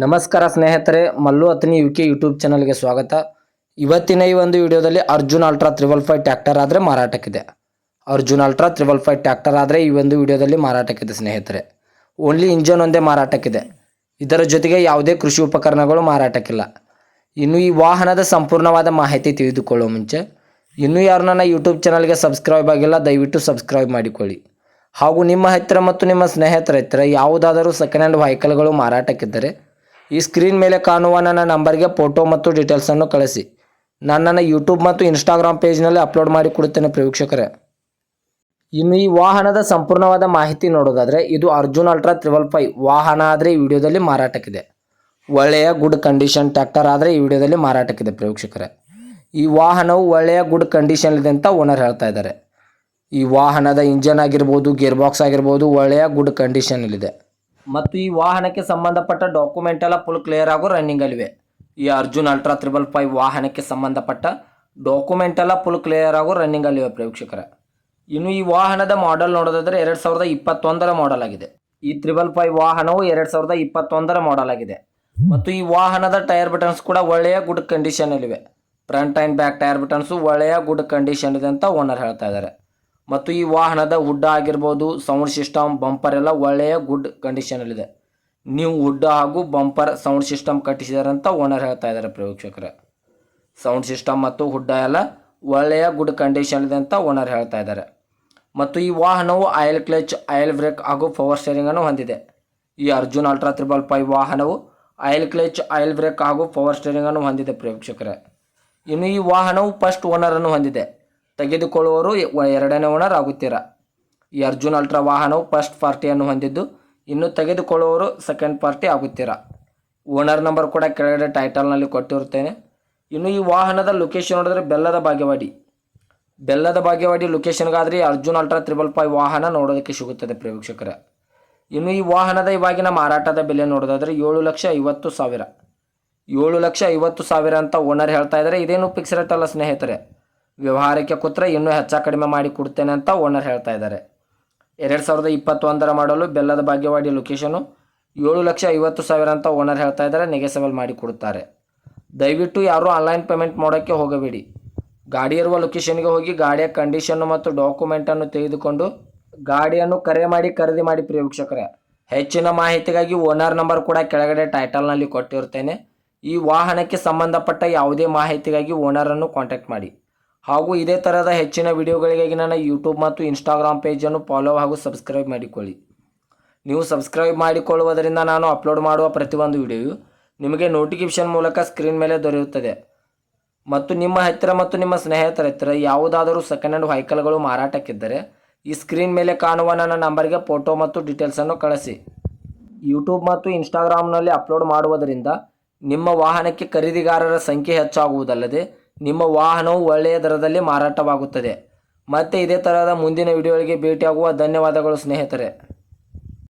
ನಮಸ್ಕಾರ ಸ್ನೇಹಿತರೆ, Mallu Athani UK YouTube ಚಾನಲ್ಗೆ ಸ್ವಾಗತ. ಇವತ್ತಿನ ಈ ಒಂದು ವಿಡಿಯೋದಲ್ಲಿ ಅರ್ಜುನ್ ಅಲ್ಟ್ರಾ 555 ಟ್ರ್ಯಾಕ್ಟರ್ ಆದರೆ ಮಾರಾಟಕ್ಕಿದೆ. ಅರ್ಜುನ್ ಅಲ್ಟ್ರಾ 555 ಟ್ರ್ಯಾಕ್ಟರ್ ಆದರೆ ಈ ಒಂದು ವಿಡಿಯೋದಲ್ಲಿ ಮಾರಾಟಕ್ಕಿದೆ ಸ್ನೇಹಿತರೆ. ಓನ್ಲಿ ಇಂಜನ್ ಒಂದೇ ಮಾರಾಟಕ್ಕಿದೆ. ಇದರ ಜೊತೆಗೆ ಯಾವುದೇ ಕೃಷಿ ಉಪಕರಣಗಳು ಮಾರಾಟಕ್ಕಿಲ್ಲ. ಇನ್ನು ಈ ವಾಹನದ ಸಂಪೂರ್ಣವಾದ ಮಾಹಿತಿ ತಿಳಿದುಕೊಳ್ಳುವ ಮುಂಚೆ ಇನ್ನೂ ಯಾರು ನನ್ನ ಯೂಟ್ಯೂಬ್ ಚಾನಲ್ಗೆ ಸಬ್ಸ್ಕ್ರೈಬ್ ಆಗಿಲ್ಲ, ದಯವಿಟ್ಟು ಸಬ್ಸ್ಕ್ರೈಬ್ ಮಾಡಿಕೊಳ್ಳಿ. ಹಾಗೂ ನಿಮ್ಮ ಹತ್ತಿರ ಮತ್ತು ನಿಮ್ಮ ಸ್ನೇಹಿತರ ಹತ್ತಿರ ಯಾವುದಾದರೂ ಸೆಕೆಂಡ್ ಹ್ಯಾಂಡ್ ವೆಹಿಕಲ್ಗಳು ಮಾರಾಟಕ್ಕಿದ್ದರೆ ಈ ಸ್ಕ್ರೀನ್ ಮೇಲೆ ಕಾಣುವ ನನ್ನ ನಂಬರ್ಗೆ ಫೋಟೋ ಮತ್ತು ಡೀಟೇಲ್ಸನ್ನು ಕಳಿಸಿ. ನಾನು ನನ್ನ ಯೂಟ್ಯೂಬ್ ಮತ್ತು ಇನ್ಸ್ಟಾಗ್ರಾಮ್ ಪೇಜ್ನಲ್ಲಿ ಅಪ್ಲೋಡ್ ಮಾಡಿ ಕೊಡುತ್ತೇನೆ ವೀಕ್ಷಕರೇ. ಇನ್ನು ಈ ವಾಹನದ ಸಂಪೂರ್ಣವಾದ ಮಾಹಿತಿ ನೋಡೋದಾದರೆ ಇದು ಅರ್ಜುನ್ ಅಲ್ಟ್ರಾ 555 ವಾಹನ ಆದರೆ ಈ ವಿಡಿಯೋದಲ್ಲಿ ಮಾರಾಟಕ್ಕಿದೆ. ಒಳ್ಳೆಯ ಗುಡ್ ಕಂಡೀಷನ್ ಟ್ರ್ಯಾಕ್ಟರ್ ಆದರೆ ಈ ವಿಡಿಯೋದಲ್ಲಿ ಮಾರಾಟಕ್ಕಿದೆ ವೀಕ್ಷಕರೇ. ಈ ವಾಹನವು ಒಳ್ಳೆಯ ಗುಡ್ ಕಂಡೀಷನ್ ಇದೆ ಅಂತ ಓನರ್ ಹೇಳ್ತಾ ಇದ್ದಾರೆ. ಈ ವಾಹನದ ಇಂಜನ್ ಆಗಿರ್ಬೋದು, ಗೇರ್ ಬಾಕ್ಸ್ ಆಗಿರ್ಬೋದು ಒಳ್ಳೆಯ ಗುಡ್ ಕಂಡೀಷನಲ್ಲಿದೆ. ಮತ್ತು ಈ ವಾಹನಕ್ಕೆ ಸಂಬಂಧಪಟ್ಟ ಡಾಕ್ಯುಮೆಂಟ್ ಎಲ್ಲ ಫುಲ್ ಕ್ಲಿಯರ್ ಆಗೋ ರನ್ನಿಂಗಲ್ಲಿವೆ. ಈ ಅರ್ಜುನ್ ಅಲ್ಟ್ರಾ 555 ವಾಹನಕ್ಕೆ ಸಂಬಂಧಪಟ್ಟ ಡಾಕ್ಯುಮೆಂಟ್ ಎಲ್ಲ ಫುಲ್ ಕ್ಲಿಯರ್ ಆಗೋ ರನ್ನಿಂಗಲ್ಲಿವೆ ವೀಕ್ಷಕರೇ. ಇನ್ನು ಈ ವಾಹನದ ಮಾಡೆಲ್ ನೋಡೋದಾದರೆ 2021ರ ಮಾಡೆಲ್ ಆಗಿದೆ. ಈ 555 ವಾಹನವು 2021ರ ಮಾಡೆಲ್ ಆಗಿದೆ. ಮತ್ತು ಈ ವಾಹನದ ಟೈರ್ ಬಟನ್ಸ್ ಕೂಡ ಒಳ್ಳೆಯ ಗುಡ್ ಕಂಡೀಷನಲ್ಲಿವೆ. Front and back tyre buttons ಒಳ್ಳೆಯ ಗುಡ್ ಕಂಡೀಷನ್ ಇದೆ ಅಂತ ಓನರ್ ಹೇಳ್ತಾ ಇದ್ದಾರೆ. ಮತ್ತು ಈ ವಾಹನದ ಹುಡ್ಡ ಆಗಿರ್ಬೋದು, ಸೌಂಡ್ ಸಿಸ್ಟಮ್, ಬಂಪರ್ ಎಲ್ಲ ಒಳ್ಳೆಯ ಗುಡ್ ಕಂಡೀಷನಲ್ಲಿದೆ. ನೀವು ಹುಡ್ಡ ಹಾಗೂ ಬಂಪರ್ ಸೌಂಡ್ ಸಿಸ್ಟಮ್ ಕಟ್ಟಿಸಿದಾರೆ ಅಂತ ಓನರ್ ಹೇಳ್ತಾ ಇದ್ದಾರೆ ವೀಕ್ಷಕರೇ. ಸೌಂಡ್ ಸಿಸ್ಟಮ್ ಮತ್ತು ಹುಡ್ಡ ಎಲ್ಲ ಒಳ್ಳೆಯ ಗುಡ್ ಕಂಡೀಷನ್ ಇದೆ ಅಂತ ಓನರ್ ಹೇಳ್ತಾ ಇದ್ದಾರೆ. ಮತ್ತು ಈ ವಾಹನವು ಆಯಿಲ್ ಕ್ಲಚ್, ಆಯಿಲ್ ಬ್ರೇಕ್ ಹಾಗೂ ಪವರ್ ಸ್ಟೇರಿಂಗನ್ನು ಹೊಂದಿದೆ. ಈ ಅರ್ಜುನ್ ಅಲ್ಟ್ರಾ 555 ವಾಹನವು ಆಯಿಲ್ ಕ್ಲಚ್, ಆಯಿಲ್ ಬ್ರೇಕ್ ಹಾಗೂ ಪವರ್ ಸ್ಟೇರಿಂಗನ್ನು ಹೊಂದಿದೆ ವೀಕ್ಷಕರೇ. ಇನ್ನು ಈ ವಾಹನವು ಫಸ್ಟ್ ಓನರನ್ನು ಹೊಂದಿದೆ. ತೆಗೆದುಕೊಳ್ಳುವವರು ಎರಡನೇ ಓನರ್ ಆಗುತ್ತೀರಾ. ಈ ಅರ್ಜುನ್ ಅಲ್ಟ್ರಾ ವಾಹನವು ಫಸ್ಟ್ ಪಾರ್ಟಿಯನ್ನು ಹೊಂದಿದ್ದು, ಇನ್ನು ತೆಗೆದುಕೊಳ್ಳುವವರು ಸೆಕೆಂಡ್ ಪಾರ್ಟಿ ಆಗುತ್ತೀರಾ. ಓನರ್ ನಂಬರ್ ಕೂಡ ಕೆಳಗಡೆ ಟೈಟಲ್ನಲ್ಲಿ ಕೊಟ್ಟಿರುತ್ತೇನೆ. ಇನ್ನು ಈ ವಾಹನದ ಲೊಕೇಶನ್ ನೋಡಿದ್ರೆ ಬೆಲ್ಲದ ಬಾಗೇವಾಡಿ ಲೊಕೇಶನ್ಗಾದರೆ ಅರ್ಜುನ್ ಅಲ್ಟ್ರಾ 555 ವಾಹನ ನೋಡೋದಕ್ಕೆ ಸಿಗುತ್ತದೆ ವೀಕ್ಷಕರೇ. ಇನ್ನು ಈ ವಾಹನದ ಇವಾಗಿನ ಮಾರಾಟದ ಬೆಲೆ ನೋಡೋದಾದರೆ 7,50,000 7,50,000 ಅಂತ ಓನರ್ ಹೇಳ್ತಾ ಇದ್ದಾರೆ. ಇದೇನು ಫಿಕ್ಸ್ ರೇಟ್ ಅಲ್ಲ ಸ್ನೇಹಿತರೆ. ವ್ಯವಹಾರಕ್ಕೆ ಕೂತ್ರೆ ಇನ್ನೂ ಹೆಚ್ಚು ಕಡಿಮೆ ಮಾಡಿ ಕೊಡ್ತೇನೆ ಅಂತ ಓನರ್ ಹೇಳ್ತಾ ಇದ್ದಾರೆ. 2021ರ ಮಾಡಲು ಬೆಲ್ಲದ ಬಾಗೇವಾಡಿ ಲೊಕೇಶನು 7,50,000 ಅಂತ ಓನರ್ ಹೇಳ್ತಾ ಇದ್ದಾರೆ. ನೆಗೆಸಬಲ್ ಮಾಡಿ ಕೊಡುತ್ತಾರೆ. ದಯವಿಟ್ಟು ಯಾರೂ ಆನ್ಲೈನ್ ಪೇಮೆಂಟ್ ಮಾಡೋಕ್ಕೆ ಹೋಗಬೇಡಿ. ಗಾಡಿ ಇರುವ ಲೊಕೇಶನ್ಗೆ ಹೋಗಿ ಗಾಡಿಯ ಕಂಡೀಷನ್ನು ಮತ್ತು ಡಾಕ್ಯುಮೆಂಟನ್ನು ತೆಗೆದುಕೊಂಡು ಗಾಡಿಯನ್ನು ಕರೆ ಮಾಡಿ ಖರೀದಿ ಮಾಡಿ ವೀಕ್ಷಕರೇ. ಹೆಚ್ಚಿನ ಮಾಹಿತಿಗಾಗಿ ಓನರ್ ನಂಬರ್ ಕೂಡ ಕೆಳಗಡೆ ಟೈಟಲ್ನಲ್ಲಿ ಕೊಟ್ಟಿರುತ್ತೇನೆ. ಈ ವಾಹನಕ್ಕೆ ಸಂಬಂಧಪಟ್ಟ ಯಾವುದೇ ಮಾಹಿತಿಗಾಗಿ ಓನರನ್ನು ಕಾಂಟ್ಯಾಕ್ಟ್ ಮಾಡಿ. ಹಾಗೂ ಇದೇ ಥರದ ಹೆಚ್ಚಿನ ವಿಡಿಯೋಗಳಿಗಾಗಿ ನನ್ನ ಯೂಟ್ಯೂಬ್ ಮತ್ತು ಇನ್ಸ್ಟಾಗ್ರಾಮ್ ಪೇಜನ್ನು ಫಾಲೋ ಹಾಗೂ ಸಬ್ಸ್ಕ್ರೈಬ್ ಮಾಡಿಕೊಳ್ಳಿ. ನೀವು ಸಬ್ಸ್ಕ್ರೈಬ್ ಮಾಡಿಕೊಳ್ಳುವುದರಿಂದ ನಾನು ಅಪ್ಲೋಡ್ ಮಾಡುವ ಪ್ರತಿಯೊಂದು ವಿಡಿಯೋಯು ನಿಮಗೆ ನೋಟಿಫಿಕೇಷನ್ ಮೂಲಕ ಸ್ಕ್ರೀನ್ ಮೇಲೆ ದೊರೆಯುತ್ತದೆ. ಮತ್ತು ನಿಮ್ಮ ಹತ್ತಿರ ಮತ್ತು ನಿಮ್ಮ ಸ್ನೇಹಿತರ ಹತ್ತಿರ ಯಾವುದಾದರೂ ಸೆಕೆಂಡ್ ಹ್ಯಾಂಡ್ ವೆಹಿಕಲ್ಗಳು ಮಾರಾಟಕ್ಕಿದ್ದರೆ ಈ ಸ್ಕ್ರೀನ್ ಮೇಲೆ ಕಾಣುವ ನನ್ನ ನಂಬರ್ಗೆ ಫೋಟೋ ಮತ್ತು ಡೀಟೇಲ್ಸನ್ನು ಕಳಿಸಿ. ಯೂಟ್ಯೂಬ್ ಮತ್ತು ಇನ್ಸ್ಟಾಗ್ರಾಮ್ನಲ್ಲಿ ಅಪ್ಲೋಡ್ ಮಾಡುವುದರಿಂದ ನಿಮ್ಮ ವಾಹನಕ್ಕೆ ಖರೀದಿಗಾರರ ಸಂಖ್ಯೆ ಹೆಚ್ಚಾಗುವುದಲ್ಲದೆ ನಿಮ್ಮ ವಾಹನವು ಒಳ್ಳೆಯ ದರದಲ್ಲಿ ಮಾರಾಟವಾಗುತ್ತದೆ. ಮತ್ತೆ ಇದೇ ಥರದ ಮುಂದಿನ ವಿಡಿಯೋಗಳಿಗೆ ಭೇಟಿಯಾಗುವ. ಧನ್ಯವಾದಗಳು ಸ್ನೇಹಿತರೆ.